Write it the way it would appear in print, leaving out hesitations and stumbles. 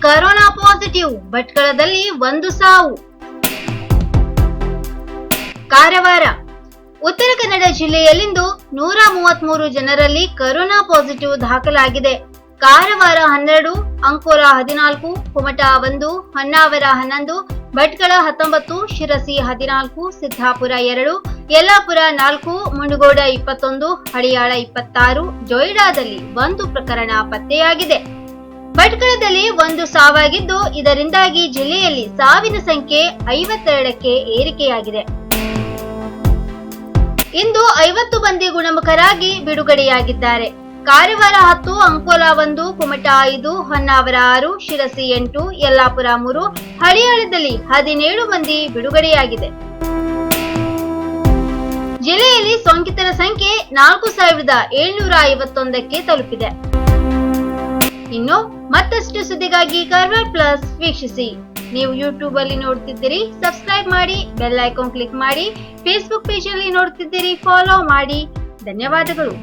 Corona positive, ಭಟ್ಕಳದಲ್ಲಿ 1 ಸಾವು. ಕಾರವಾರ ಉತ್ತರ ಕನ್ನಡ ಜಿಲ್ಲೆಯಲ್ಲಿಂದು 133 ಜನರಲ್ಲಿ ಕೊರೋನಾ ಪಾಸಿಟಿವ್ ದಾಖಲಾಗಿದೆ. ಕಾರವಾರ 12, ಅಂಕೋಲಾ 14, ಕುಮಟಾ 1, ಹೊನ್ನಾವರ 11, ಭಟ್ಕಳ 19, ಶಿರಸಿ 14, ಸಿದ್ದಾಪುರ 2, ಯಲ್ಲಾಪುರ 4, ಮುನಗೋಡ 21, ಹಳಿಯಾಳ 26, ಜೊಯ್ಡಾದಲ್ಲಿ 1 ಪ್ರಕರಣ ಪತ್ತೆಯಾಗಿದೆ. ಭಟ್ಕಳದಲ್ಲಿ 1 ಸಾವಾಗಿದ್ದು, ಇದರಿಂದಾಗಿ ಜಿಲ್ಲೆಯಲ್ಲಿ ಸಾವಿನ ಸಂಖ್ಯೆ 52ಕ್ಕೆ ಏರಿಕೆಯಾಗಿದೆ. ಇಂದು 50 ಮಂದಿ ಗುಣಮುಖರಾಗಿ ಬಿಡುಗಡೆಯಾಗಿದ್ದಾರೆ. ಕಾರವಾರ 10, ಅಂಕೋಲಾ 1, ಕುಮಟಾ 5, ಹೊನ್ನಾವರ 6, ಶಿರಸಿ 8, ಯಲ್ಲಾಪುರ 3, ಹಳಿಯಾಳದಲ್ಲಿ 17 ಮಂದಿ ಬಿಡುಗಡೆಯಾಗಿದೆ. ಜಿಲ್ಲೆಯಲ್ಲಿ ಸೋಂಕಿತರ ಸಂಖ್ಯೆ 4751ಕ್ಕೆ ತಲುಪಿದೆ. ಇನ್ನು ಮತ್ತಷ್ಟು ಸುದ್ದಿಗಾಗಿ ಕಾರ್ವಾರ ಪ್ಲಸ್ ವೀಕ್ಷಿಸಿ. ನೀವು ಯೂಟ್ಯೂಬ್ ಅಲ್ಲಿ ನೋಡ್ತಿದ್ದೀರಿ, ಸಬ್ಸ್ಕ್ರೈಬ್ ಮಾಡಿ, ಬೆಲ್ ಐಕಾನ್ ಕ್ಲಿಕ್ ಮಾಡಿ. ಫೇಸ್ಬುಕ್ ಪೇಜ್ ಅಲ್ಲಿ ನೋಡ್ತಿದ್ದೀರಿ, ಫಾಲೋ ಮಾಡಿ. ಧನ್ಯವಾದಗಳು.